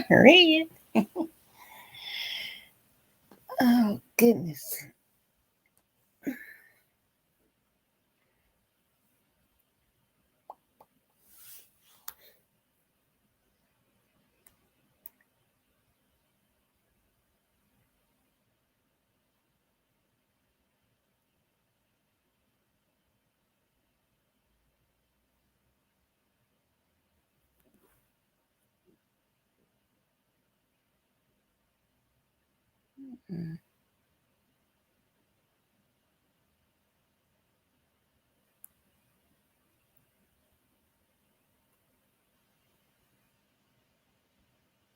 Red. Oh goodness. Mm.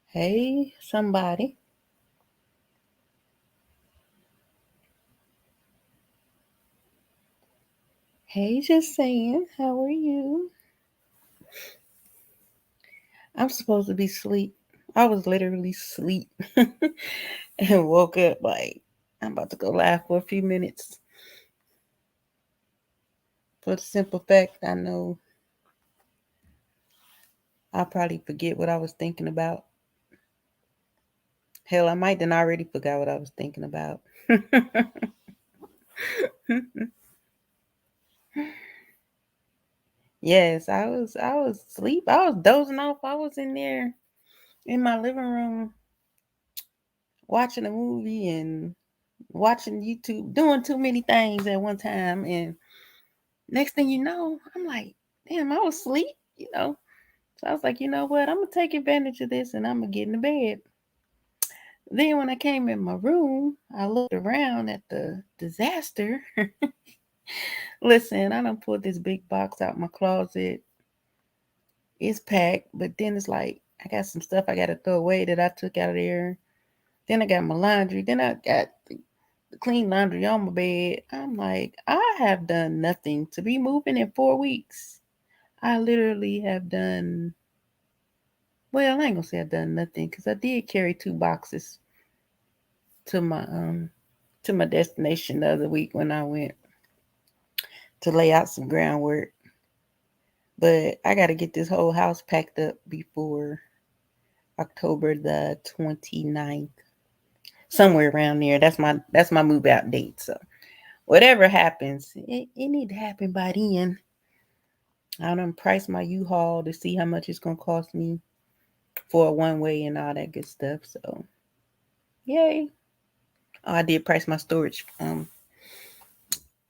Hey, somebody. Hey, just saying. How are you? I'm supposed to be asleep. I was literally asleep and woke up like I'm about to go laugh for a few minutes. For the simple fact, I know I'll probably forget what I was thinking about. Hell, I might then already forgot what I was thinking about. Yes, I was asleep. I was dozing off. I was in there in my living room watching a movie and watching YouTube, doing too many things at one time. And next thing you know, I'm like, damn, I was asleep. So I was like, you know what? I'm gonna take advantage of this and I'm gonna get into bed. Then when I came in my room, I looked around at the disaster. Listen, I done pulled this big box out my closet. It's packed, but then it's like I got some stuff I gotta throw away that I took out of there. Then I got my laundry. Then I got the clean laundry on my bed. I'm like, I have done nothing to be moving in 4 weeks. I literally have done well, I ain't gonna say I've done nothing because I did carry 2 boxes to my destination the other week when I went to lay out some groundwork. But I gotta get this whole house packed up before October the 29th. Somewhere around there. That's my move out date. So whatever happens, it need to happen by then. I done price my U-Haul to see how much it's gonna cost me for a one way and all that good stuff. So yay. Oh, I did price my storage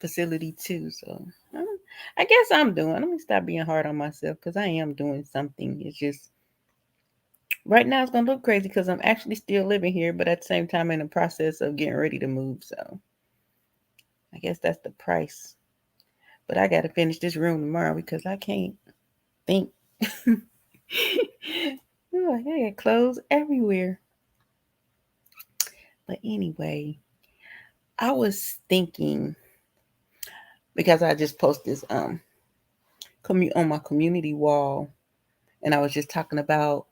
facility too. So I guess I'm doing. Let me stop being hard on myself because I am doing something. It's just right now it's gonna look crazy because I'm actually still living here, but at the same time in the process of getting ready to move. So I guess that's the price. But I got to finish this room tomorrow because I can't think. Ooh, I got clothes everywhere. But anyway, I was thinking because I just posted this on my community wall, and I was just talking about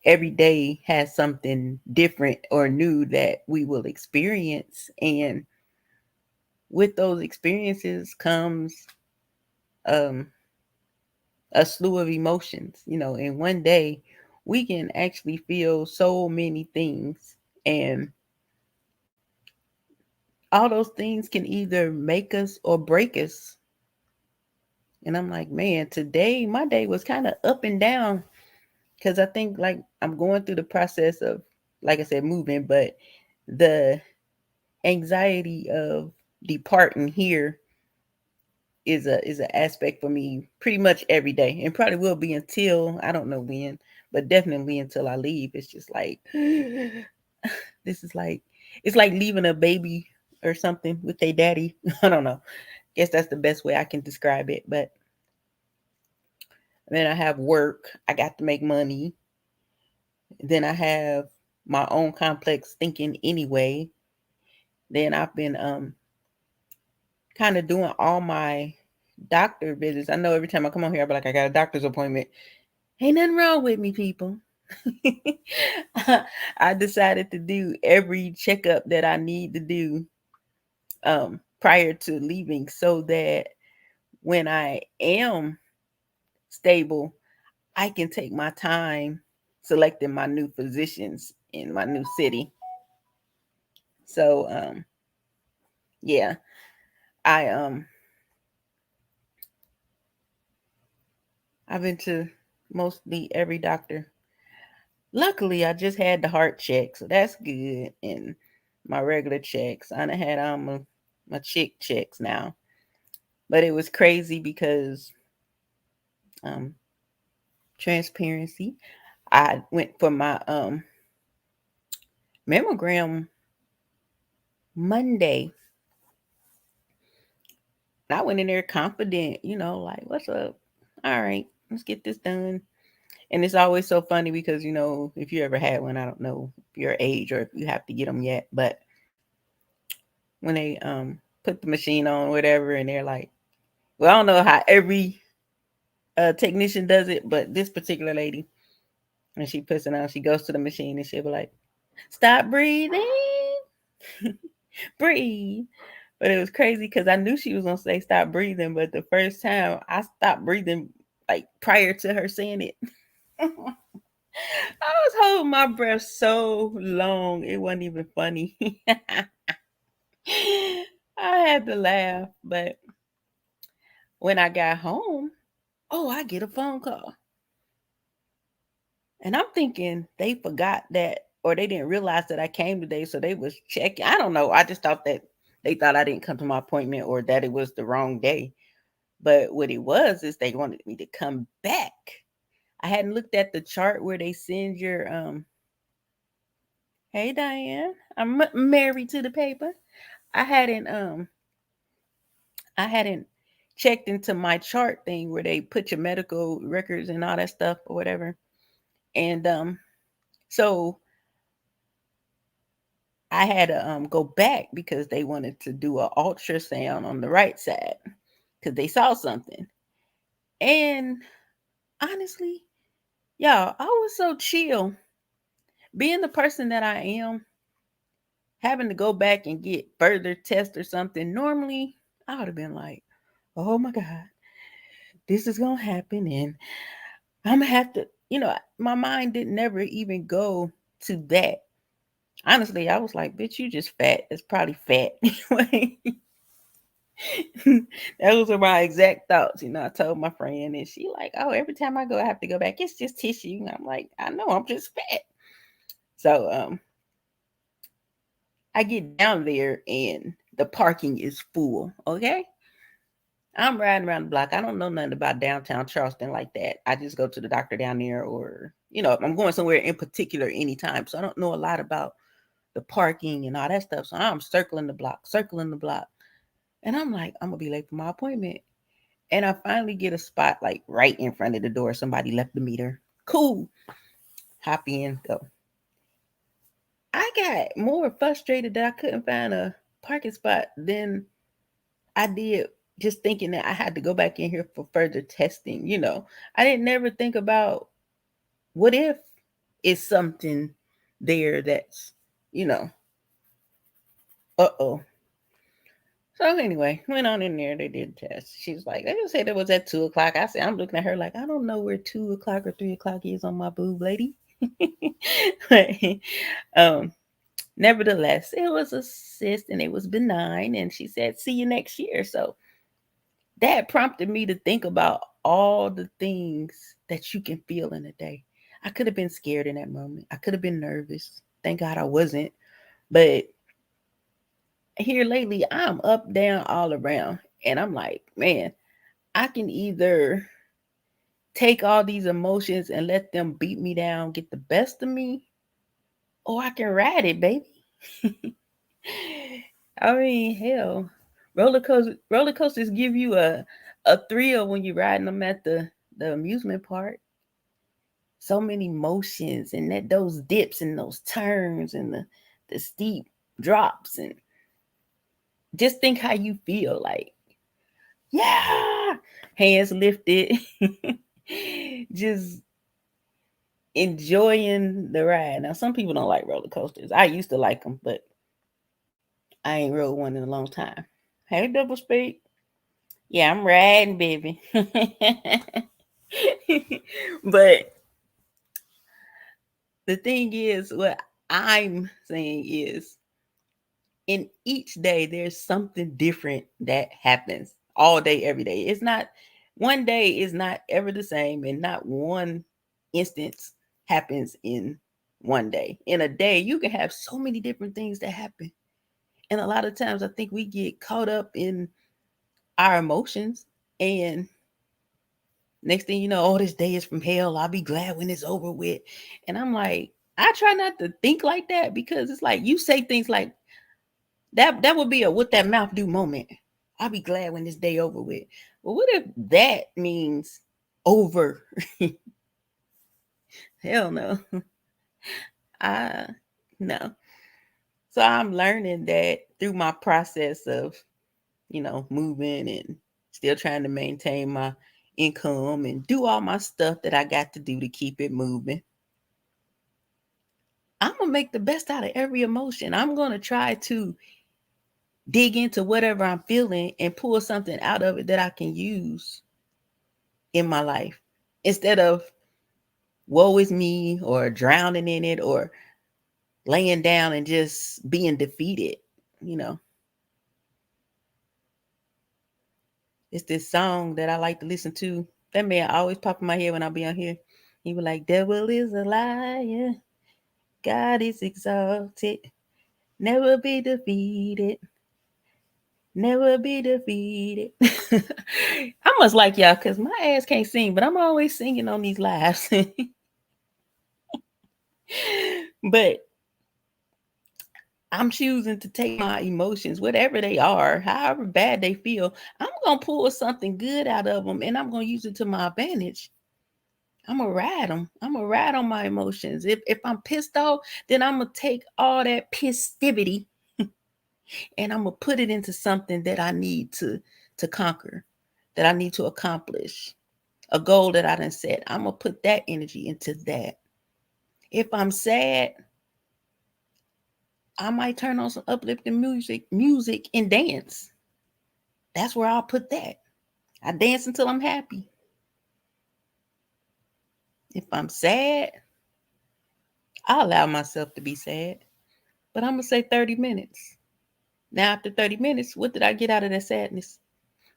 every day has something different or new that we will experience, and with those experiences comes um a slew of emotions. In one day we can actually feel so many things, and all those things can either make us or break us. And I'm like, man, today my day was kind of up and down because I think like I'm going through the process of, like I said, moving, but the anxiety of departing here is an aspect for me pretty much every day, and probably will be until I don't know when, but definitely until I leave. It's just like this is like it's like leaving a baby or something with a daddy. I don't know. Guess that's the best way I can describe it. But then I have work. I got to make money. Then I have my own complex thinking anyway. Then I've been kind of doing all my doctor visits. I know every time I come on here, I'll be like, I got a doctor's appointment. Ain't nothing wrong with me, people. I decided to do every checkup that I need to do prior to leaving so that when I am stable, I can take my time selecting my new physicians in my new city. So yeah, I I've been to mostly every doctor. Luckily, I just had the heart check, so that's good, and my regular checks. I done had my chick checks now, but it was crazy because um transparency. I went for my mammogram Monday. I went in there confident, like, what's up? All right, let's get this done. And it's always so funny because, if you ever had one, I don't know your age or if you have to get them yet, but when they put the machine on, whatever, and they're like, well, I don't know how every technician does it, but this particular lady, when she puts it on, she goes to the machine and she'll be like, stop breathing, breathe. But it was crazy because I knew she was gonna say stop breathing, but the first time I stopped breathing, like prior to her saying it, I was holding my breath so long it wasn't even funny. I had to laugh, but when I got home, I get a phone call. And I'm thinking they forgot that or they didn't realize that I came today, so they was checking. I don't know. I just thought that they thought I didn't come to my appointment or that it was the wrong day. But what it was is they wanted me to come back. I hadn't looked at the chart where they send your hey Diane, I'm married to the paper. I hadn't I hadn't checked into my chart thing where they put your medical records and all that stuff or whatever. And so I had to go back because they wanted to do an ultrasound on the right side because they saw something. And honestly, y'all, I was so chill. Being the person that I am, having to go back and get further tests or something, normally I would have been like, oh my God, this is going to happen. And I'm going to have to, my mind didn't never even go to that. Honestly, I was like, bitch, you just fat. It's probably fat. That was my exact thoughts. I told my friend, and she like, oh, every time I go, I have to go back. It's just tissue. And I'm like, I know, I'm just fat. So I get down there, and the parking is full. Okay, I'm riding around the block. I don't know nothing about downtown Charleston like that. I just go to the doctor down there, or I'm going somewhere in particular anytime. So I don't know a lot about the parking and all that stuff. So I'm circling the block, and I'm like, I'm gonna be late for my appointment. And I finally get a spot like right in front of the door. Somebody left the meter. Cool. Hop in, go. I got more frustrated that I couldn't find a parking spot than I did just thinking that I had to go back in here for further testing. I didn't never think about what if it's something there that's, uh-oh. So anyway, went on in there. They did a test. She was like, they just said it was at 2:00. I said, I'm looking at her like, I don't know where 2:00 or 3:00 is on my boob, lady. But, nevertheless, it was a cyst and it was benign. And she said, see you next year. So that prompted me to think about all the things that you can feel in a day. I could have been scared in that moment. I could have been nervous. Thank God I wasn't. But here lately, I'm up, down, all around. And I'm like, man, I can either take all these emotions and let them beat me down, get the best of me, or I can ride it, baby. I mean, hell, roller coasters give you a thrill when you're riding them at the amusement park. So many motions and those dips and those turns and the steep drops, and just think how you feel like, yeah, hands lifted, just enjoying the ride. Now, some people don't like roller coasters. I used to like them, but I ain't rode one in a long time. Hey, double speak. Yeah, I'm riding, baby. But the thing is, what I'm saying is, in each day, there's something different that happens all day, every day. It's not one day is not ever the same, and not one instance happens in one day. In a day, you can have so many different things that happen. And a lot of times I think we get caught up in our emotions, and next thing you know, oh, this day is from hell. I'll be glad when it's over with. And I'm like, I try not to think like that, because it's like you say things like that would be a what that mouth do moment. I'll be glad when this day over with. Well, what if that means over? Hell no. I no. So I'm learning that through my process of, moving and still trying to maintain my income and do all my stuff that I got to do to keep it moving. I'm going to make the best out of every emotion. I'm going to try to dig into whatever I'm feeling and pull something out of it that I can use in my life, instead of woe is me or drowning in it or laying down and just being defeated. You know, it's this song that I like to listen to. That man always pop in my head when I be on here. He was like, devil is a liar, God is exalted, never be defeated, never be defeated. I must like y'all, because my ass can't sing, but I'm always singing on these lives. But I'm choosing to take my emotions, whatever they are, however bad they feel. I'm going to pull something good out of them, and I'm going to use it to my advantage. I'm going to ride them. I'm going to ride on my emotions. If I'm pissed off, then I'm going to take all that pissivity and I'm going to put it into something that I need to conquer, that I need to accomplish, a goal that I done set. I'm going to put that energy into that. If I'm sad, I might turn on some uplifting music and dance. That's where I'll put that. I dance until I'm happy. If I'm sad, I'll allow myself to be sad. But I'm going to say 30 minutes. Now, after 30 minutes, what did I get out of that sadness?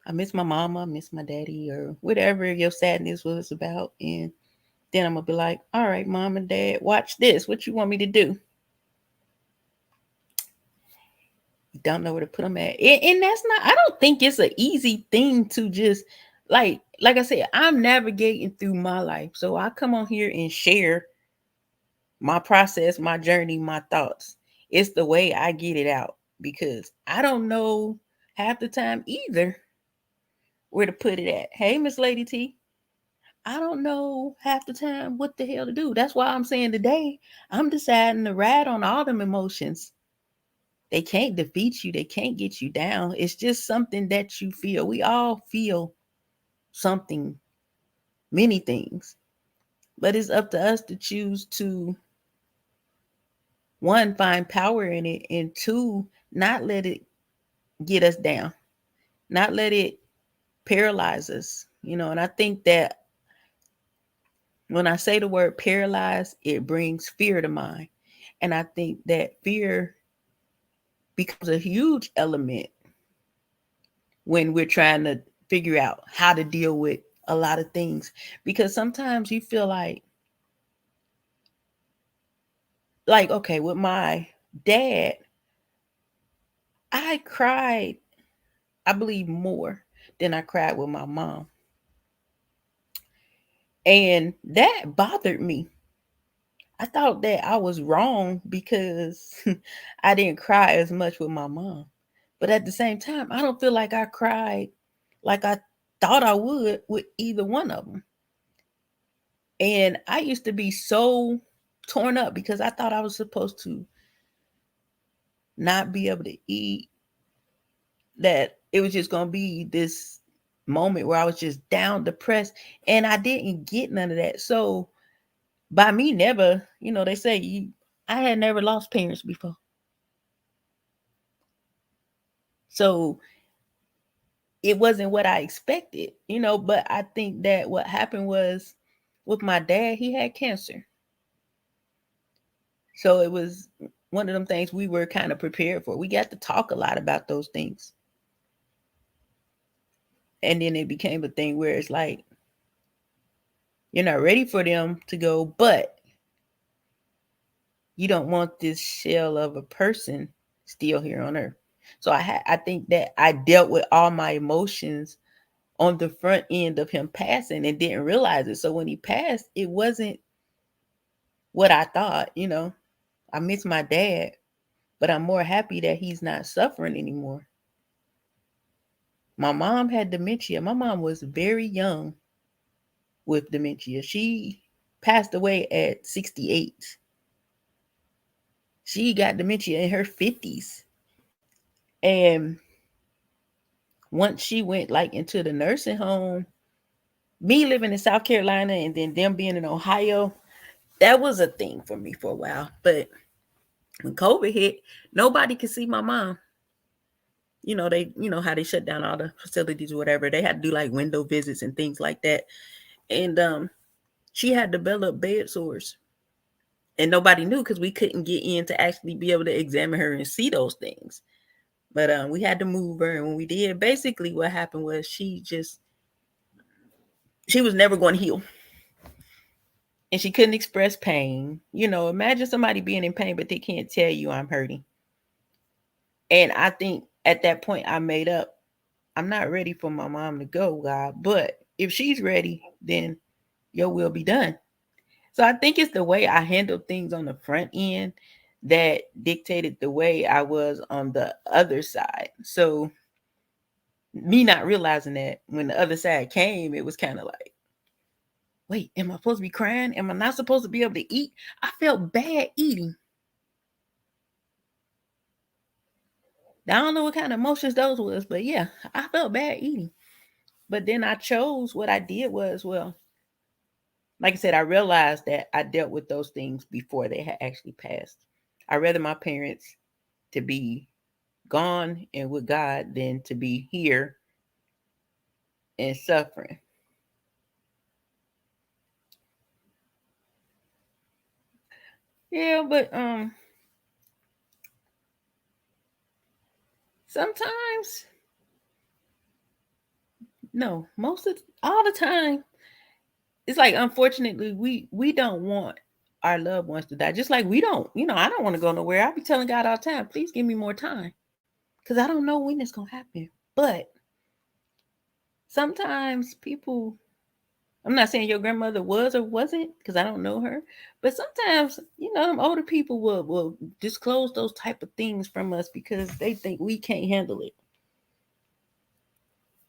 I miss my mama, I miss my daddy, or whatever your sadness was about. And then I'm going to be like, all right, mom and dad, watch this. What you want me to do? You don't know where to put them at. And that's not, I don't think it's an easy thing to just, like I said, I'm navigating through my life. So I come on here and share my process, my journey, my thoughts. It's the way I get it out, because I don't know half the time either where to put it at. Hey, Miss Lady T, I don't know half the time what the hell to do. That's why I'm saying today I'm deciding to ride on all them emotions. They can't defeat you. They can't get you down. It's just something that you feel. We all feel something, many things, but it's up to us to choose to, one, find power in it, and two, not let it get us down, not let it paralyze us. And I think that when I say the word paralyze, it brings fear to mind. And I think that fear becomes a huge element when we're trying to figure out how to deal with a lot of things, because sometimes you feel like okay, with my dad, I cried, I believe, more than I cried with my mom, and that bothered me. I thought that I was wrong because I didn't cry as much with my mom, but at the same time I don't feel like I cried like I thought I would with either one of them. And I used to be so torn up because I thought I was supposed to not be able to eat, that it was just going to be this moment where I was just down, depressed, and I didn't get none of that. So by me never, they say I had never lost parents before. So it wasn't what I expected, but I think that what happened was with my dad, he had cancer. So it was one of them things we were kind of prepared for. We got to talk a lot about those things. And then it became a thing where it's like, you're not ready for them to go, but you don't want this shell of a person still here on earth. So I think that I dealt with all my emotions on the front end of him passing and didn't realize it. So when he passed, it wasn't what I thought, I miss my dad, but I'm more happy that he's not suffering anymore. My mom had dementia. My mom was very young with dementia. She passed away at 68. She got dementia in her 50s. And once she went like into the nursing home, me living in South Carolina and then them being in Ohio, that was a thing for me for a while. But when COVID hit, nobody could see my mom. How they shut down all the facilities or whatever. They had to do like window visits and things like that. And she had developed bed sores. And nobody knew because we couldn't get in to actually be able to examine her and see those things. But we had to move her. And when we did, basically what happened was she was never going to heal. And she couldn't express pain. Imagine somebody being in pain, but they can't tell you I'm hurting. And I think at that point I made up, I'm not ready for my mom to go, God. But if she's ready, then your will be done. So I think it's the way I handled things on the front end that dictated the way I was on the other side. So me not realizing that when the other side came, it was kind of like, wait, am I supposed to be crying? Am I not supposed to be able to eat? I felt bad eating. I don't know what kind of emotions those was, but yeah, I felt bad eating. But then I chose, what I did was, well, like I said, I realized that I dealt with those things before they had actually passed. I rather my parents to be gone and with God than to be here and suffering. Yeah, but sometimes, no, most of all the time, it's like, unfortunately we don't want our loved ones to die. Just like we don't, I don't want to go nowhere. I be telling God all the time, please give me more time, because I don't know when it's gonna happen. But sometimes people, I'm not saying your grandmother was or wasn't, because I don't know her, but sometimes, them older people will disclose those type of things from us because they think we can't handle it.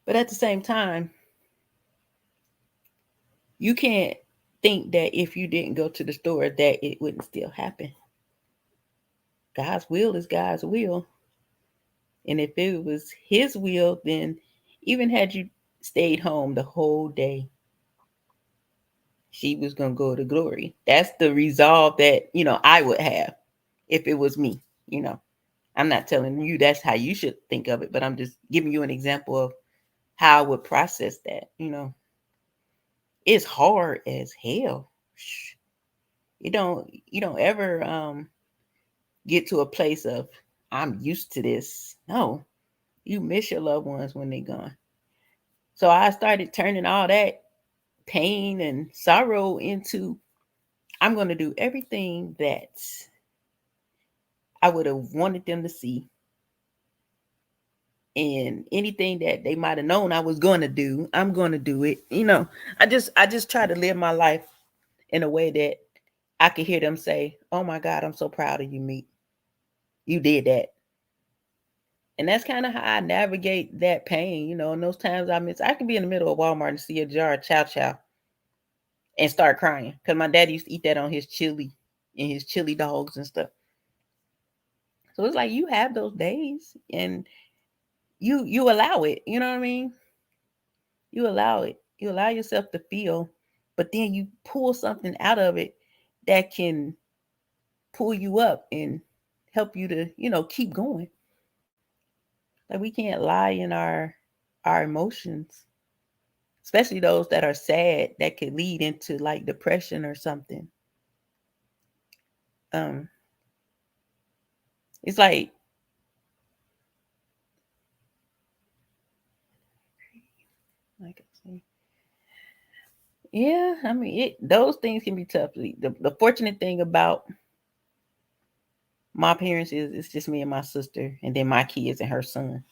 But at the same time, you can't think that if you didn't go to the store that it wouldn't still happen. God's will is God's will. And if it was his will, then even had you stayed home the whole day, she was going to go to glory. That's the resolve that, I would have if it was me. I'm not telling you that's how you should think of it, but I'm just giving you an example of how I would process that. It's hard as hell. You don't ever get to a place of, I'm used to this. No, you miss your loved ones when they're gone. So I started turning all that pain and sorrow into, I'm going to do everything that I would have wanted them to see. And anything that they might have known I was going to do, I'm going to do it. I just try to live my life in a way that I could hear them say, "Oh my God, I'm so proud of you, Meek. You did that." And that's kind of how I navigate that pain. In those times I can be in the middle of Walmart and see a jar of chow chow and start crying because my dad used to eat that on his chili and his chili dogs and stuff. So it's like you have those days and you allow it. You know what I mean? You allow it. You allow yourself to feel, but then you pull something out of it that can pull you up and help you to, keep going. Like we can't lie in our emotions, especially those that are sad that could lead into like depression or something. It's like I say, yeah, I mean those things can be tough. The fortunate thing about my parents is it's just me and my sister, and then my kids and her son.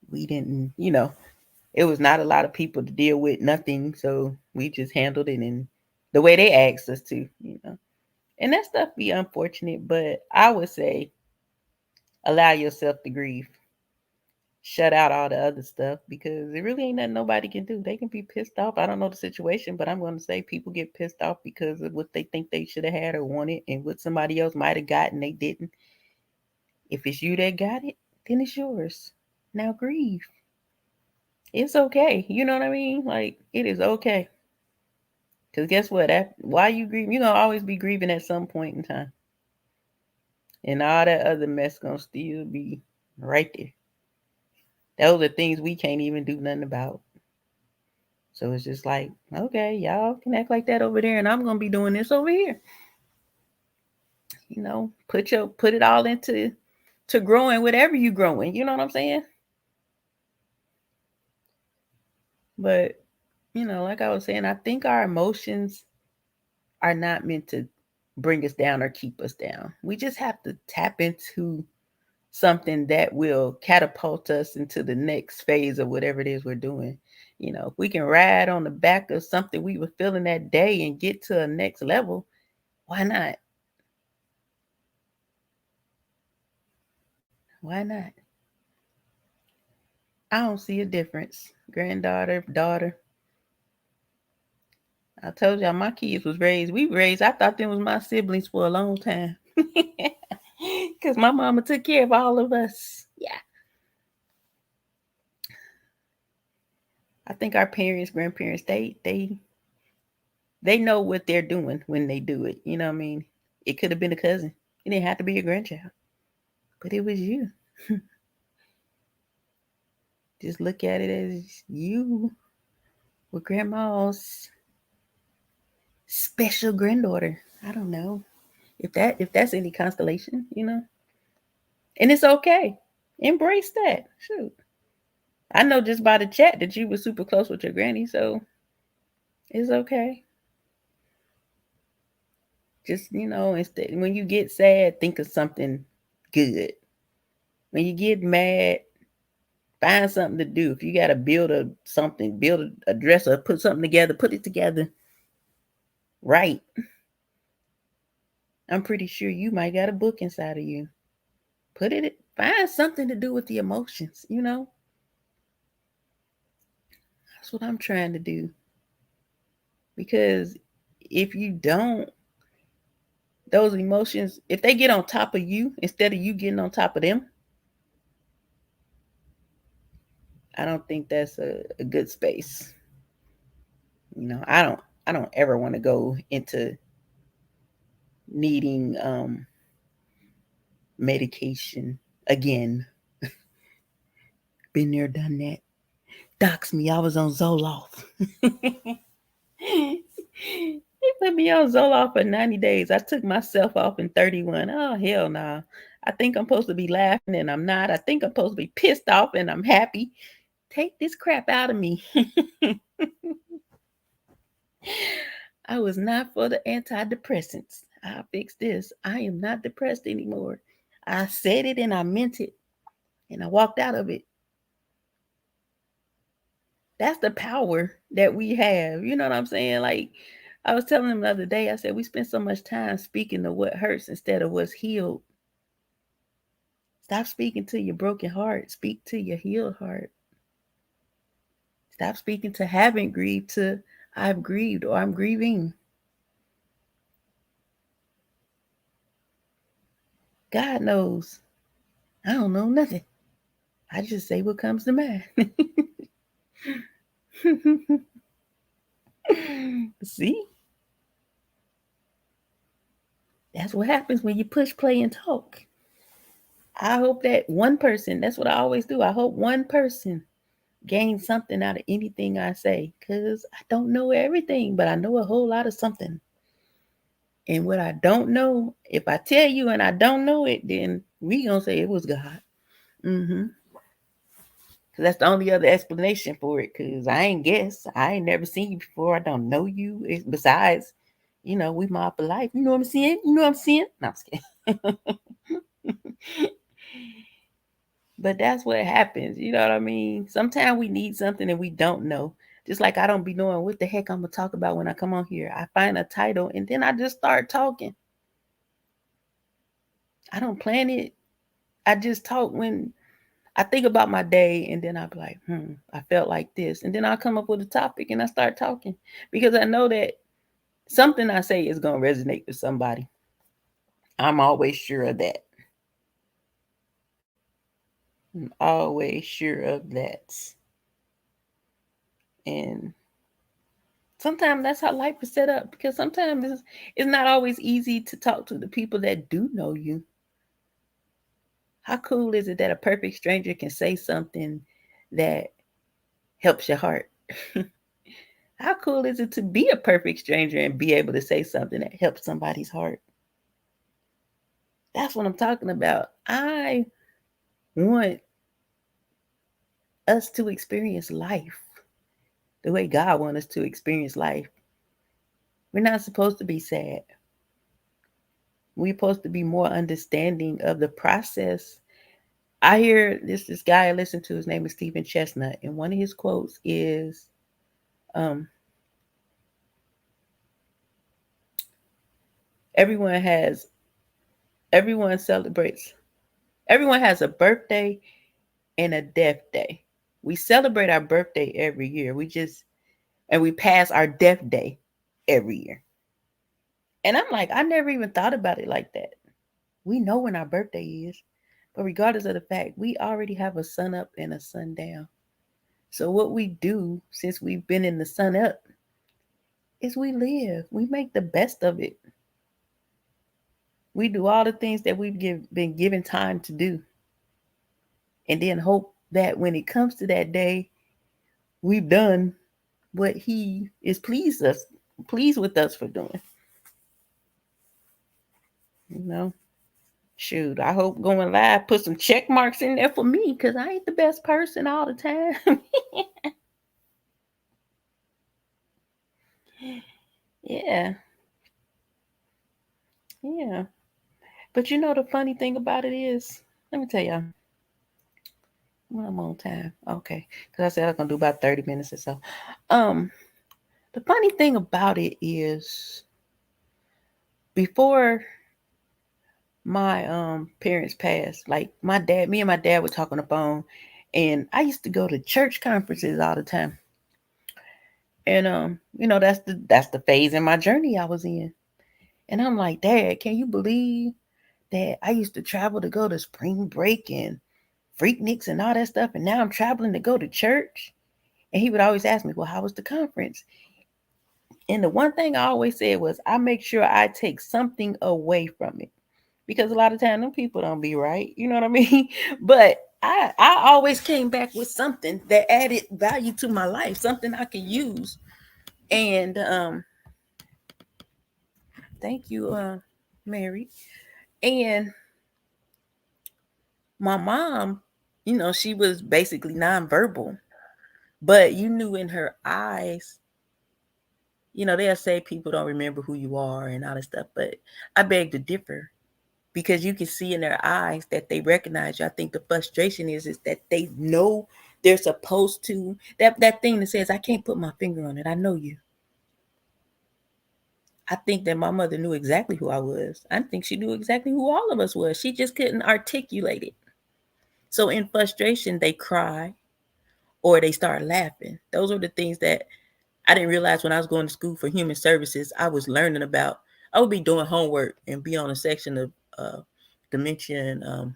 We didn't, it was not a lot of people to deal with, nothing. So we just handled it in the way they asked us to. And that stuff be unfortunate, but I would say allow yourself to grieve. Shut out all the other stuff because it really ain't nothing nobody can do. They can be pissed off. I don't know the situation, but I'm going to say people get pissed off because of what they think they should have had or wanted and what somebody else might have gotten they didn't. If it's you that got it, then it's yours. Now grieve. It's okay. You know what I mean? Like, it is okay. Because guess what? Why you grieve? You're going to always be grieving at some point in time. And all that other mess going to still be right there. Those are things we can't even do nothing about. So it's just like, okay, y'all can act like that over there, and I'm going to be doing this over here. Put it all into growing whatever you growing. You know what I'm saying? But, like I was saying, I think our emotions are not meant to bring us down or keep us down. We just have to tap into something that will catapult us into the next phase of whatever it is we're doing. If we can ride on the back of something we were feeling that day and get to a next level, why not? Why not? I don't see a difference. Granddaughter, daughter. I told y'all my kids was raised. I thought them was my siblings for a long time. Because my mama took care of all of us. Yeah. I think our parents, grandparents, they know what they're doing when they do it. You know what I mean? It could have been a cousin. It didn't have to be a grandchild. But it was you. Just look at it as you were grandma's special granddaughter. I don't know. If that's any constellation. And it's okay. Embrace that. Shoot. I know just by the chat that you were super close with your granny, so it's okay. Just, instead when you get sad, think of something good. When you get mad, find something to do. If you gotta build a dresser, put something together, put it together. Right. I'm pretty sure you might got a book inside of you. Find something to do with the emotions. That's what I'm trying to do. Because if you don't, those emotions, if they get on top of you instead of you getting on top of them, I don't think that's a good space. I don't ever want to go into needing medication again. Been there, done that. Dox me. I was on Zoloft. They put me on Zoloft for 90 days. I took myself off in 31. Oh, hell no. Nah. I think I'm supposed to be laughing and I'm not. I think I'm supposed to be pissed off and I'm happy. Take this crap out of me. I was not for the antidepressants. I'll fix this. I am not depressed anymore. I said it and I meant it. And I walked out of it. That's the power that we have. You know what I'm saying? Like I was telling them the other day, I said, we spend so much time speaking of what hurts instead of what's healed. Stop speaking to your broken heart. Speak to your healed heart. Stop speaking to haven't grieved to I've grieved or I'm grieving. God knows. I don't know nothing. I just say what comes to mind. See? That's what happens when you push play and talk. I hope that one person, that's what I always do. I hope one person gains something out of anything I say because I don't know everything, but I know a whole lot of something. And what I don't know, if I tell you and I don't know it, then we gonna say it was God. Mm-hmm. Cause that's the only other explanation for it. Cause I ain't guess. I ain't never seen you before. I don't know you. It's, besides, we mob for life. You know what I'm saying? You know what I'm saying? No, I'm just kidding. But that's what happens. You know what I mean? Sometimes we need something and we don't know. Just like I don't be knowing what the heck I'm gonna talk about when I come on here. I find a title and then I just start talking. I don't plan it. I just talk when I think about my day and then I'll be like, I felt like this. And then I'll come up with a topic and I start talking because I know that something I say is going to resonate with somebody. I'm always sure of that. I'm always sure of that. And sometimes that's how life is set up because sometimes it's not always easy to talk to the people that do know you. How cool is it that a perfect stranger can say something that helps your heart? How cool is it to be a perfect stranger and be able to say something that helps somebody's heart? That's what I'm talking about. I want us to experience life the way God wants us to experience life. We're not supposed to be sad. We're supposed to be more understanding of the process. I hear this guy I listen to, his name is Stephen Chestnut, and one of his quotes is, um, everyone has everyone celebrates everyone has a birthday and a death day. We celebrate our birthday every year. We pass our death day every year. And I'm like, I never even thought about it like that. We know when our birthday is, but regardless of the fact, we already have a sun up and a sun down. So what we do since we've been in the sun up is we live. We make the best of it. We do all the things that been given time to do. And then hope that when it comes to that day, we've done what he is pleased with us for doing. You know? Shoot, I hope going live put some check marks in there for me because I ain't the best person all the time. Yeah, yeah. But the funny thing about it is, let me tell y'all, well, I'm on time. Okay. Because I said I was going to do about 30 minutes or so. Um, the funny thing about it is, before my parents passed, like me and my dad were talking on the phone, and I used to go to church conferences all the time. And that's the phase in my journey I was in. And I'm like, Dad, can you believe that I used to travel to go to spring break and Freakniks and all that stuff, and now I'm traveling to go to church? And he would always ask me, well, how was the conference? And the one thing I always said was, I make sure I take something away from it. Because a lot of times, them people don't be right. You know what I mean? But I always came back with something that added value to my life, something I could use. And thank you, Mary. And my mom, she was basically nonverbal, but you knew in her eyes, they'll say people don't remember who you are and all that stuff, but I beg to differ because you can see in their eyes that they recognize you. I think the frustration is that they know they're supposed to, that thing that says, I can't put my finger on it. I know you. I think that my mother knew exactly who I was. I think she knew exactly who all of us was. She just couldn't articulate it. So in frustration, they cry or they start laughing. Those are the things that I didn't realize when I was going to school for human services. I was learning about. I would be doing homework and be on a section of dementia and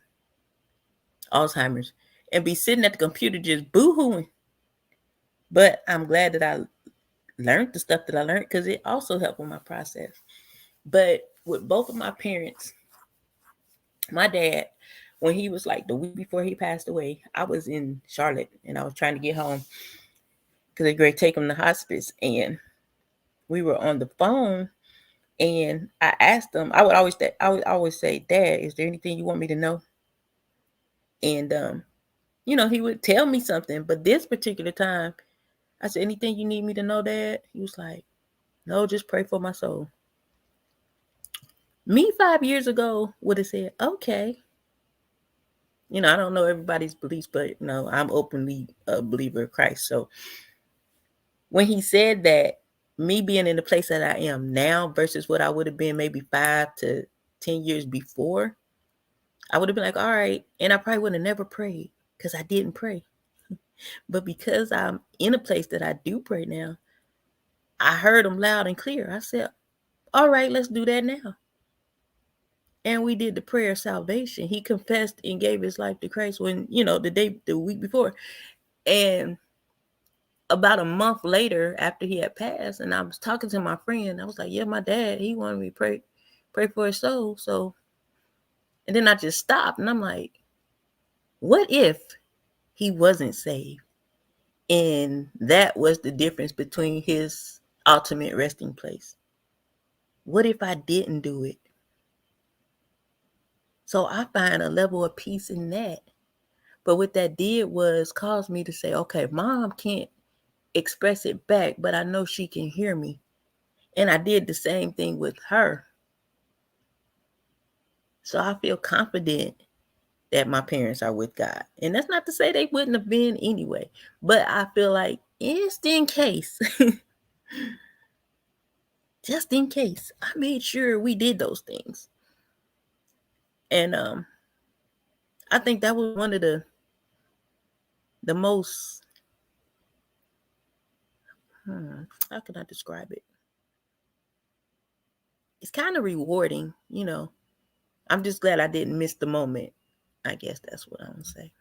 Alzheimer's, and be sitting at the computer just boo-hooing. But I'm glad that I learned the stuff that I learned because it also helped with my process. But with both of my parents, my dad, when he was like the week before he passed away, I was in Charlotte and I was trying to get home because they were going to take him to hospice. And we were on the phone And I asked him, I would always say, Dad, is there anything you want me to know? And he would tell me something. But this particular time, I said, anything you need me to know, Dad? He was like, no, just pray for my soul. Me 5 years ago would have said, okay. I don't know everybody's beliefs, but I'm openly a believer of Christ. So when he said that, me being in the place that I am now versus what I would have been maybe 5 to 10 years before, I would have been like, all right. And I probably would have never prayed because I didn't pray. But because I'm in a place that I do pray now, I heard him loud and clear. I said, all right, let's do that now. And we did the prayer of salvation. He confessed and gave his life to Christ when, the week before. And about a month later, after he had passed, and I was talking to my friend, I was like, yeah, my dad, he wanted me to pray for his soul. So, and then I just stopped and I'm like, what if he wasn't saved? And that was the difference between his ultimate resting place. What if I didn't do it? So I find a level of peace in that. But what that did was cause me to say, okay, Mom can't express it back, but I know she can hear me. And I did the same thing with her. So I feel confident that my parents are with God. And that's not to say they wouldn't have been anyway. But I feel like just in case, just in case, I made sure we did those things. And I think that was one of the most, how can I describe it? It's kind of rewarding, I'm just glad I didn't miss the moment. I guess that's what I'm going to say.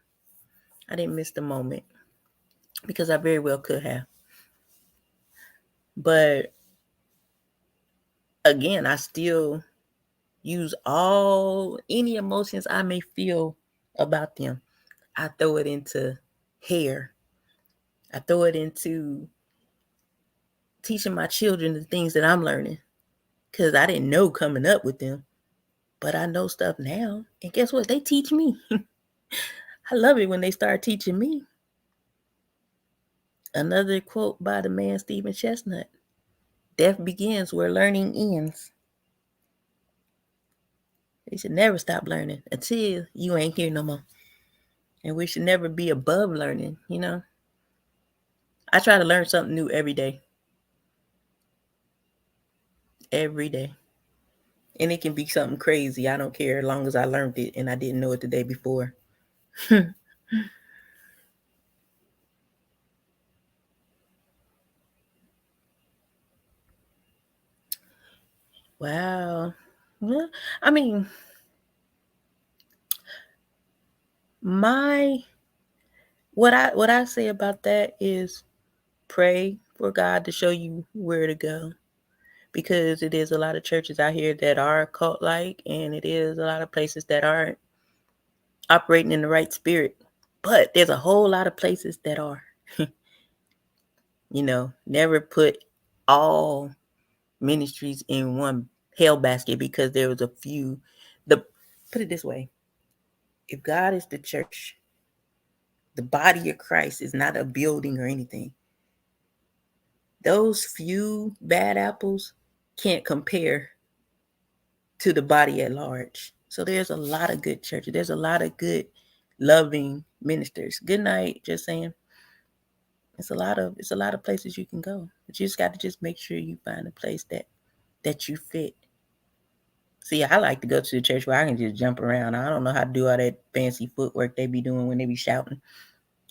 I didn't miss the moment because I very well could have. But again, I still use any emotions I may feel about them. I throw it into hair. I throw it into teaching my children the things that I'm learning because I didn't know coming up with them, but I know stuff now. And guess what? They teach me. I love it when they start teaching me. Another quote by the man Stephen Chestnut: death begins where learning ends. They should never stop learning until you ain't here no more. And we should never be above learning, I try to learn something new every day. Every day. And it can be something crazy. I don't care as long as I learned it and I didn't know it the day before. Wow. Well, I mean, what I say about that is pray for God to show you where to go. Because it is a lot of churches out here that are cult like, and it is a lot of places that aren't operating in the right spirit. But there's a whole lot of places that are. Never put all ministries in one hell basket because there was a few. Put it this way: if God is the church, the body of Christ is not a building or anything. Those few bad apples can't compare to the body at large. So there's a lot of good churches. There's a lot of good, loving ministers. Good night, just saying. It's a lot of places you can go. But you just got to just make sure you find a place that you fit. See, I like to go to the church where I can just jump around. I don't know how to do all that fancy footwork they be doing when they be shouting.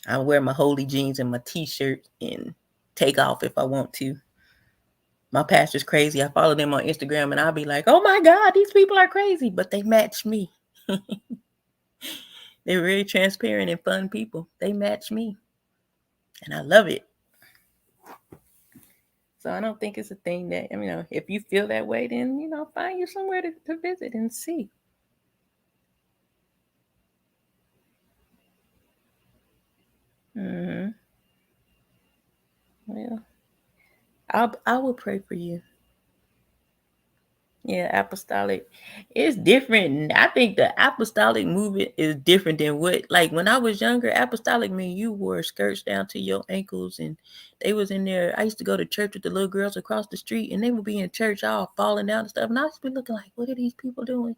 I wear my holy jeans and my t-shirt and take off if I want to. My pastor's crazy. I follow them on Instagram and I'll be like, oh my God, these people are crazy. But they match me. They're really transparent and fun people. They match me. And I love it. So I don't think it's a thing that, if you feel that way, then, find you somewhere to visit and see. Mm-hmm. Well, I will pray for you. Yeah, apostolic. It's different. I think the apostolic movement is different than what, like when I was younger, apostolic mean you wore skirts down to your ankles and they was in there. I used to go to church with the little girls across the street and they would be in church all falling down and stuff. And I used to be looking like, what are these people doing?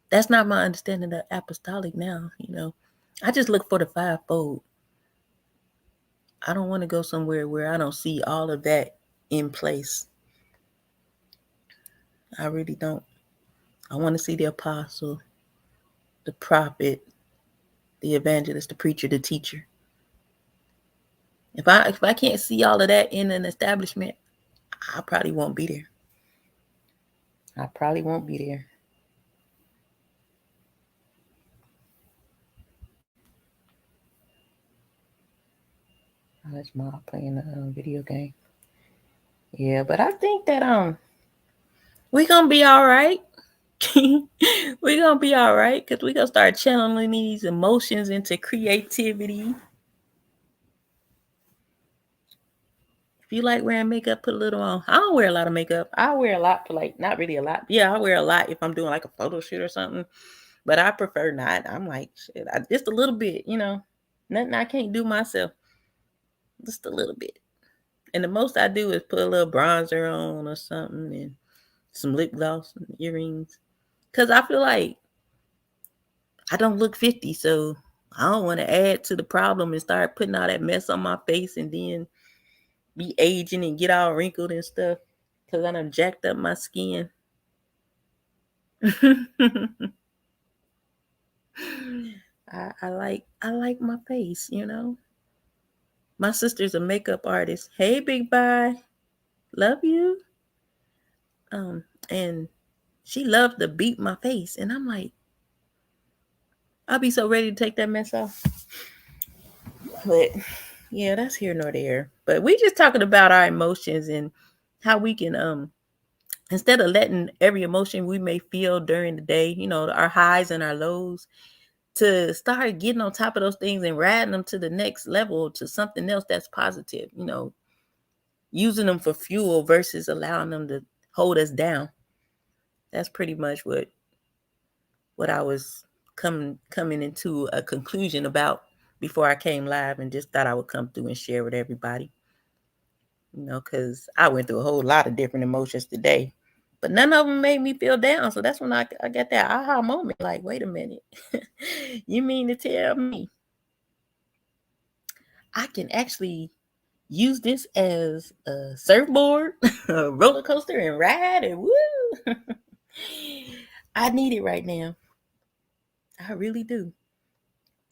That's not my understanding of apostolic now, you know. I just look for the fivefold. I don't want to go somewhere where I don't see all of that in place. I really don't. I want to see the apostle, the prophet, the evangelist, the preacher, the teacher. If I can't see all of that in an establishment, I probably won't be there. I probably won't be there. Oh, that's mom playing a video game. Yeah, but I think that we're gonna be all right. We're gonna be all right because we're gonna start channeling these emotions into creativity. If you like wearing makeup, put a little on. I don't wear a lot of makeup. I wear a lot for like, not really a lot. Yeah, I wear a lot if I'm doing like a photo shoot or something. But I prefer not. I'm like, shit, just a little bit, you know. Nothing I can't do myself. Just a little bit. And the most I do is put a little bronzer on or something and some lip gloss and earrings. Because I feel like I don't look 50, so I don't want to add to the problem and start putting all that mess on my face and then be aging and get all wrinkled and stuff because I done jacked up my skin. I like my face, you know. My sister's a makeup artist. Hey, Big Bye, love you. And she loved to beat my face, and I'm like, I'll be so ready to take that mess off. But yeah, that's here nor there. But we just talking about our emotions and how we can instead of letting every emotion we may feel during the day, you know, our highs and our lows, to start getting on top of those things and riding them to the next level, to something else that's positive, you know, using them for fuel versus allowing them to hold us down. That's pretty much what I was coming into a conclusion about before I came live, and just thought I would come through and share with everybody. You know, because I went through a whole lot of different emotions today, but none of them made me feel down. So that's when I got that aha moment. Like, wait a minute, you mean to tell me I can actually use this as a surfboard, a roller coaster, and ride and woo? I need it right now. I really do.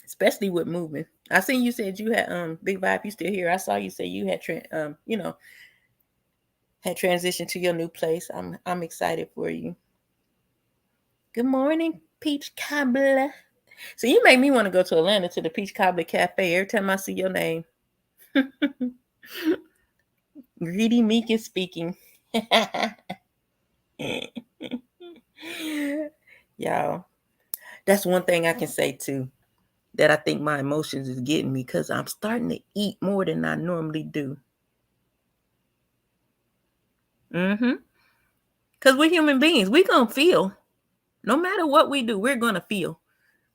Especially with moving. I seen you said you had Big Vibe, you still here. I saw you say you had you know, had transitioned to your new place. I'm excited for you. Good morning, Peach Cobbler. So you make me want to go to Atlanta to the Peach Cobbler Cafe every time I see your name. Greedy Meek is speaking. Y'all, that's one thing I can say too, that I think my emotions is getting me, because I'm starting to eat more than I normally do. Because we're human beings. We're going to feel. No matter what we do, we're going to feel.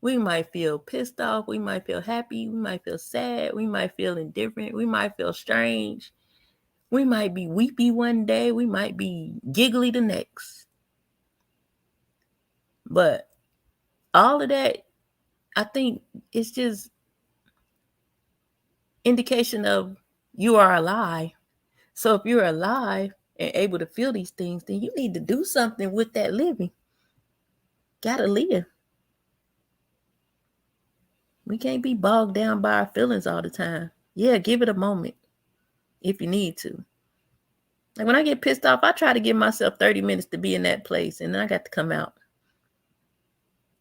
We might feel pissed off. We might feel happy. We might feel sad. We might feel indifferent. We might feel strange. We might be weepy one day. We might be giggly the next. But all of that, I think it's just indication of you are alive. So if you're alive and able to feel these things, then you need to do something with that living. Gotta live. We can't be bogged down by our feelings all the time. Yeah, give it a moment if you need to. Like when I get pissed off, I try to give myself 30 minutes to be in that place, and then I got to come out.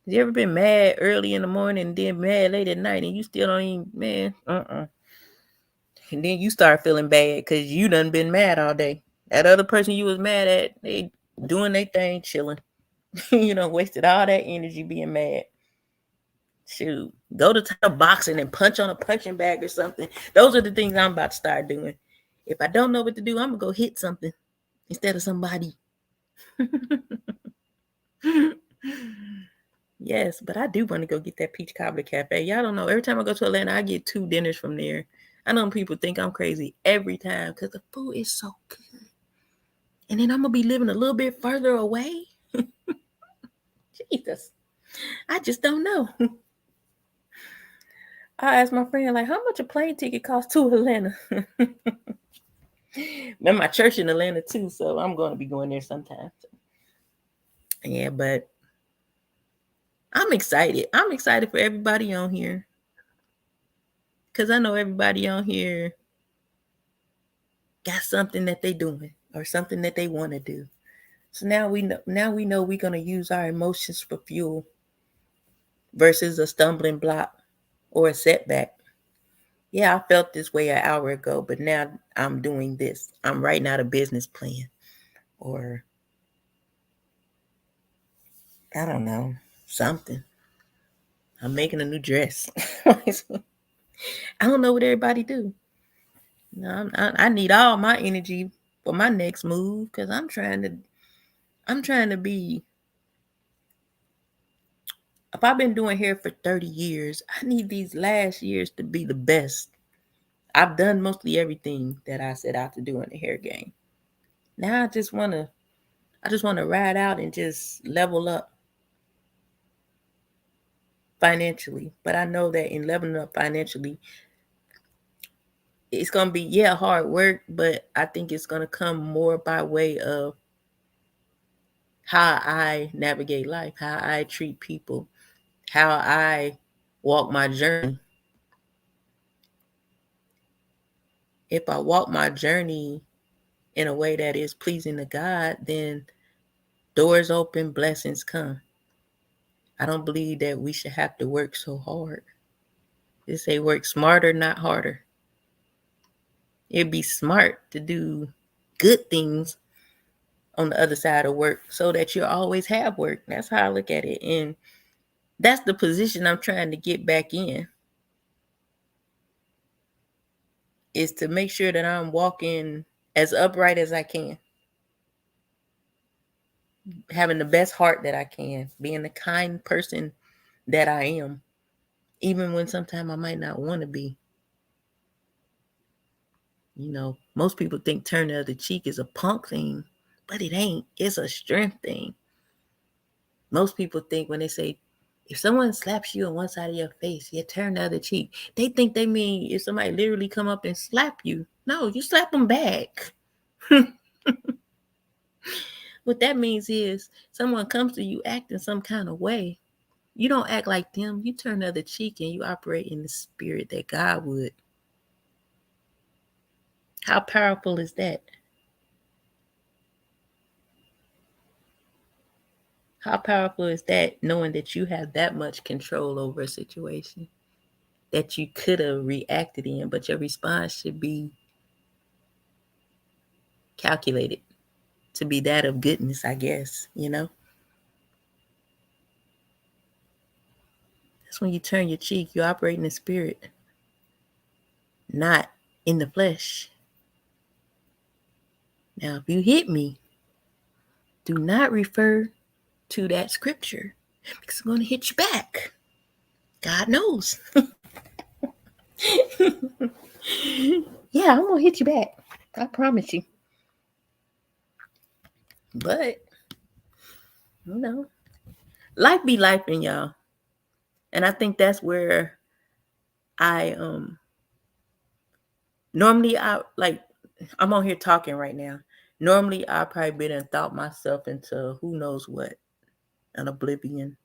You ever been mad early in the morning and then mad late at night and you still don't even, man, And then you start feeling bad because you done been mad all day. That other person you was mad at, they doing their thing, chilling. You know, wasted all that energy being mad. Shoot, go to boxing and punch on a punching bag or something. Those are the things I'm about to start doing. If I don't know what to do, I'm gonna go hit something instead of somebody. Yes, but I do want to go get that peach cobbler cafe. Y'all don't know. Every time I go to Atlanta, I get 2 dinners from there. I know people think I'm crazy every time because the food is so good. And then I'm going to be living a little bit further away. Jesus. I just don't know. I asked my friend, like, how much a plane ticket costs to Atlanta? And my church in Atlanta, too, so I'm going to be going there sometime. Yeah, but I'm excited. I'm excited for everybody on here. Because I know everybody on here got something that they doing or something that they want to do. So now we know we're going to use our emotions for fuel versus a stumbling block or a setback. Yeah, I felt this way an hour ago, but now I'm doing this. I'm writing out a business plan, or I don't know, something. I'm making a new dress. I don't know what everybody do. No, I need all my energy for my next move because I'm trying to be. If I've been doing hair for 30 years, I need these last years to be the best. I've done mostly everything that I set out to do in the hair game. Now I just wanna ride out and just level up financially. But I know that in leveling up financially, it's gonna be hard work, but I think it's gonna come more by way of how I navigate life, how I treat people, how I walk my journey. If I walk my journey in a way that is pleasing to God, then doors open, blessings come. I don't believe that we should have to work so hard. They say work smarter, not harder. It'd be smart to do good things on the other side of work so that you always have work. That's how I look at it. And that's the position I'm trying to get back in, is to make sure that I'm walking as upright as I can, having the best heart that I can, being the kind person that I am, even when sometimes I might not want to be. Most people think turn the other cheek is a punk thing, but it ain't. It's a strength thing. Most people think when they say, if someone slaps you on one side of your face, you turn the other cheek. They think they mean if somebody literally come up and slap you. No, you slap them back. What that means is someone comes to you acting some kind of way. You don't act like them. You turn the other cheek and you operate in the spirit that God would. How powerful is that? How powerful is that, knowing that you have that much control over a situation that you could have reacted in, but your response should be calculated to be that of goodness, I guess, That's when you turn your cheek, you operate in the spirit, not in the flesh. Now, if you hit me, do not refer to that scripture because I'm going to hit you back. God knows. Yeah, I'm going to hit you back. I promise you. But, life be life in y'all. And I think that's where I normally I'm on here talking right now. Normally I probably been and thought myself into who knows what, an oblivion.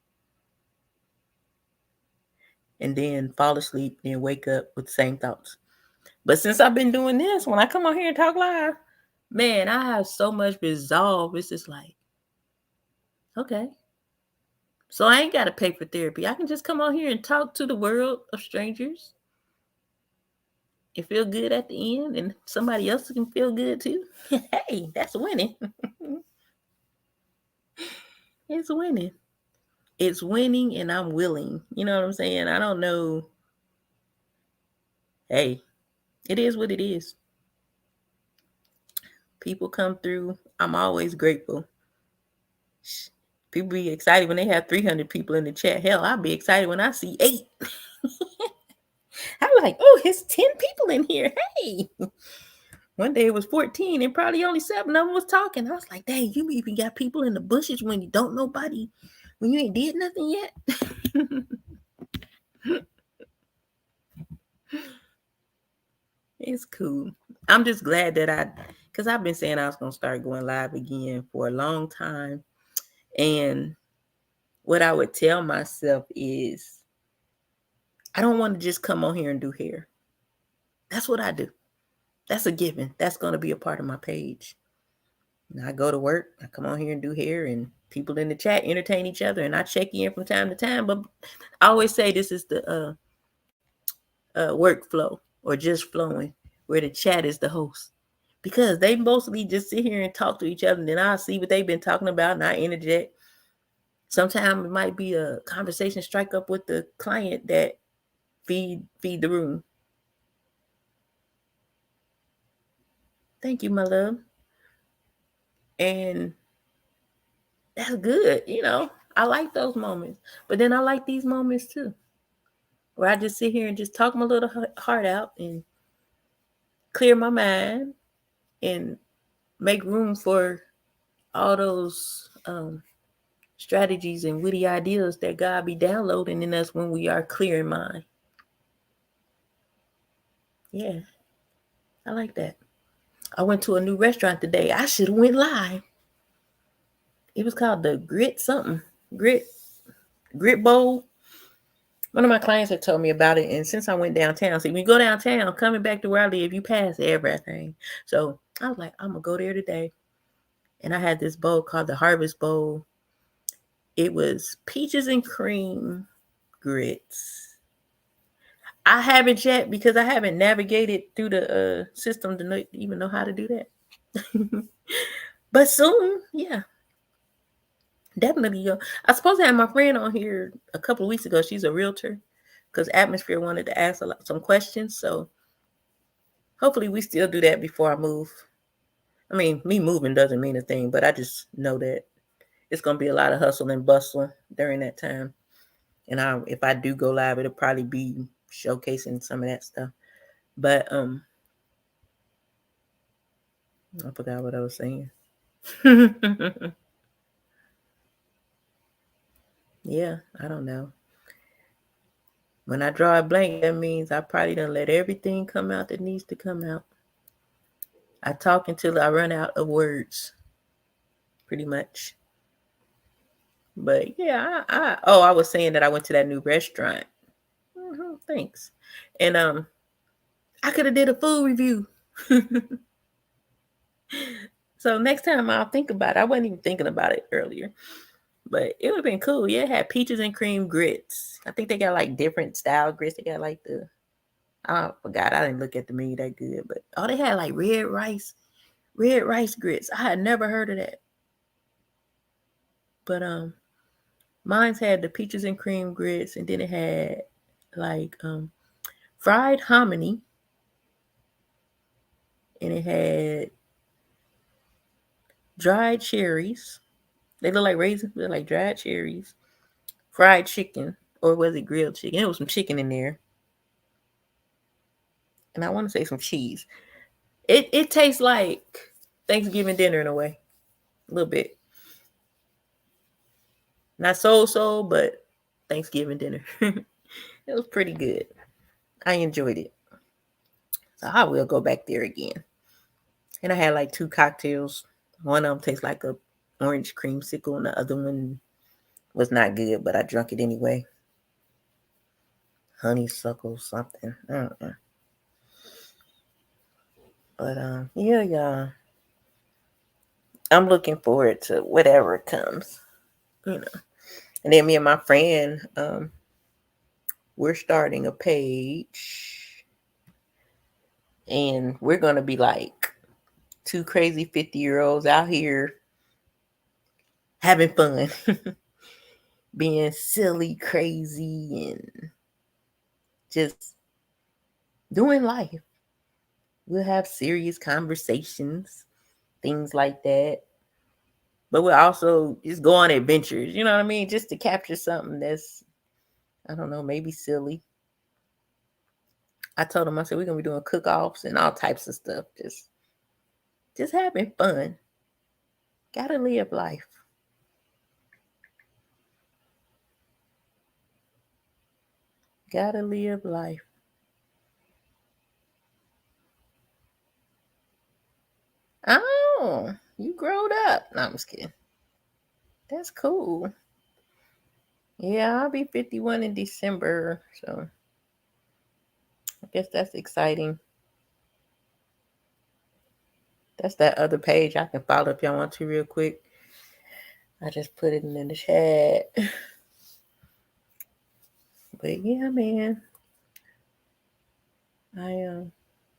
And then fall asleep and wake up with the same thoughts. But since I've been doing this, when I come on here and talk live, man, I have so much resolve. It's just like, okay. So I ain't got to pay for therapy. I can just come on here and talk to the world of strangers. It feel good at the end, and somebody else can feel good too. Hey, that's winning. It's winning. It's winning, and I'm willing. You know what I'm saying? I don't know. Hey, it is what it is. People come through. I'm always grateful. People be excited when they have 300 people in the chat. Hell, I'll be excited when I see 8. I was like, oh, it's 10 people in here. Hey. One day it was 14 and probably only 7 of them was talking. I was like, dang, you even got people in the bushes when you don't nobody, when you ain't did nothing yet. It's cool. I'm just glad that because I've been saying I was going to start going live again for a long time. And what I would tell myself is, I don't want to just come on here and do hair. That's what I do. That's a given. That's going to be a part of my page. And I go to work, I come on here and do hair, and people in the chat entertain each other, and I check in from time to time. But I always say this is the workflow, or just flowing, where the chat is the host. Because they mostly just sit here and talk to each other, and then I'll see what they've been talking about, and I interject. Sometimes it might be a conversation strike up with the client that feed the room. Thank you, my love. And that's good, I like those moments. But then I like these moments too, where I just sit here and just talk my little heart out and clear my mind and make room for all those strategies and witty ideas that God be downloading in us when we are clear in mind. Yeah, I like that. I went to a new restaurant today. I should have went live. It was called the Grit something. Grit Bowl. One of my clients had told me about it, and since I went downtown, see, when you go downtown, coming back to where I live, you pass everything. So I was like, I'm gonna go there today. And I had this bowl called the Harvest Bowl. It was peaches and cream grits. I haven't yet because I haven't navigated through the system to even know how to do that. But soon, yeah, definitely go. I supposed to have my friend on here a couple of weeks ago. She's a realtor, because Atmosphere wanted to ask some questions. So hopefully we still do that before I move. I mean, me moving doesn't mean a thing, but I just know that it's going to be a lot of hustle and bustle during that time. And if I do go live, it'll probably be showcasing some of that stuff. But I forgot what I was saying. Yeah, I don't know. When I draw a blank, that means I probably done let everything come out that needs to come out. I talk until I run out of words, pretty much. But yeah, I was saying that I went to that new restaurant. Thanks. And I could have did a food review. So next time I'll think about it. I wasn't even thinking about it earlier, but it would have been cool. Yeah, it had peaches and cream grits. I think they got like different style grits. They got like I forgot. I didn't look at the menu that good, but they had like red rice grits. I had never heard of that. But mine's had the peaches and cream grits, and then it had like fried hominy, and it had dried cherries. They look like raisins, but like dried cherries, fried chicken, or was it grilled chicken? It was some chicken in there, and I want to say some cheese. It tastes like Thanksgiving dinner in a way, a little bit. Not so, but Thanksgiving dinner. It was pretty good. I enjoyed it, so I will go back there again. And I had like 2 cocktails. One of them tastes like a orange creamsicle, and the other one was not good, but I drank it anyway. Honeysuckle something. I don't know. But yeah, y'all. I'm looking forward to whatever comes. And then me and my friend, we're starting a page, and we're gonna be like 2 crazy 50-year-olds out here having fun, being silly, crazy, and just doing life. We'll have serious conversations, things like that. but we'll also just go on adventures, you know what I mean? Just to capture something that's, I don't know, maybe silly. I told him, I said, we're going to be doing cook-offs and all types of stuff. Just having fun. Gotta live life. Gotta live life. Oh, you growed up. No, I'm just kidding. That's cool. Yeah, I'll be 51 in December, so I guess that's exciting. That's that other page I can follow if y'all want to real quick. I just put it in the chat. But yeah, man. And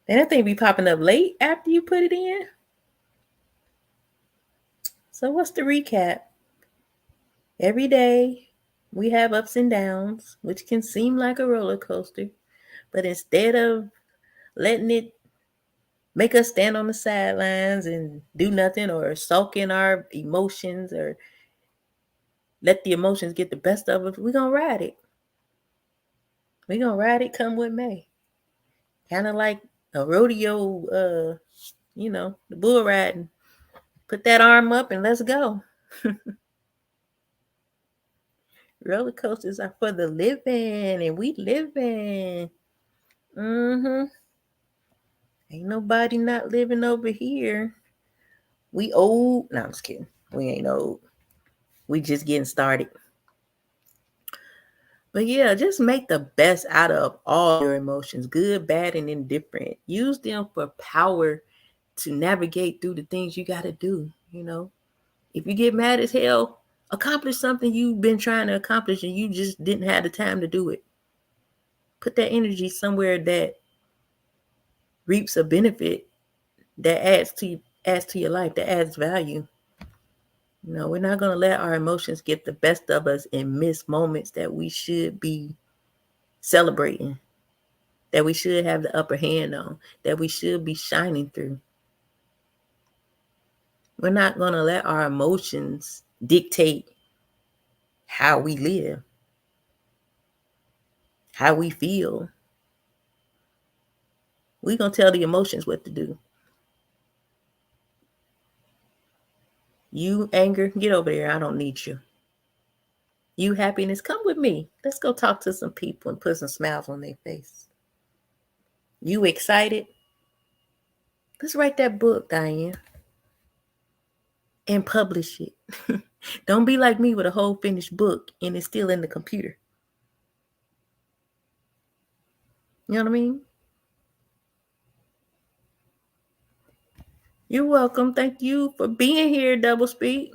that thing be popping up late after you put it in. So what's the recap? Every day we have ups and downs, which can seem like a roller coaster. But instead of letting it make us stand on the sidelines and do nothing or sulk in our emotions or let the emotions get the best of us, we're going to ride it. We're going to ride it come what may. Kind of like a rodeo, the bull riding. Put that arm up and let's go. Roller coasters are for the living, and we living. Ain't nobody not living over here. We old. No, I'm just kidding. We ain't old. We just getting started. But yeah, just make the best out of all your emotions, good, bad, and indifferent. Use them for power to navigate through the things you got to do. If you get mad as hell, accomplish something you've been trying to accomplish and you just didn't have the time to do it. Put that energy somewhere that reaps a benefit that adds to your life, that adds value. We're not going to let our emotions get the best of us and miss moments that we should be celebrating, that we should have the upper hand on, that we should be shining through. We're not going to let our emotions dictate how we live, how we feel. We're going to tell the emotions what to do. You anger, get over there. I don't need you. You happiness, come with me. Let's go talk to some people and put some smiles on their face. You excited? Let's write that book, Diane, and publish it. Don't be like me with a whole finished book and it's still in the computer. You know what I mean? You're welcome. Thank you for being here, Double Speak.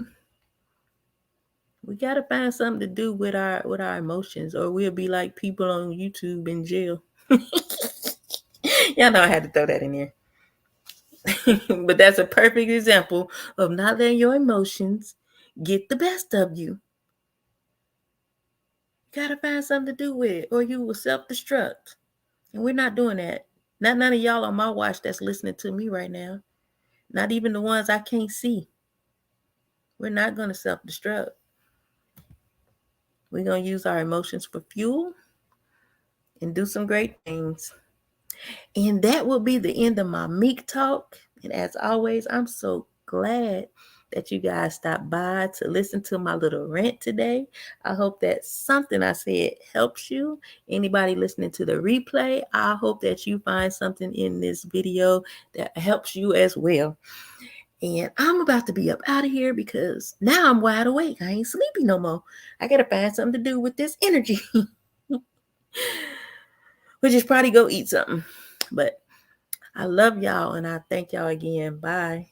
We got to find something to do with our emotions, or we'll be like people on YouTube in jail. Y'all know I had to throw that in there. But that's a perfect example of not letting your emotions get the best of you. You got to find something to do with it, or you will self-destruct. And we're not doing that. Not none of y'all on my watch that's listening to me right now. Not even the ones I can't see. We're not going to self-destruct. We're going to use our emotions for fuel and do some great things. And that will be the end of my Meek Talk. And as always, I'm so glad that you guys stopped by to listen to my little rant today. I hope that something I said helps you. Anybody listening to the replay, I hope that you find something in this video that helps you as well. And I'm about to be up out of here because now I'm wide awake. I ain't sleepy no more. I got to find something to do with this energy. Which is probably go eat something. But I love y'all and I thank y'all again. Bye.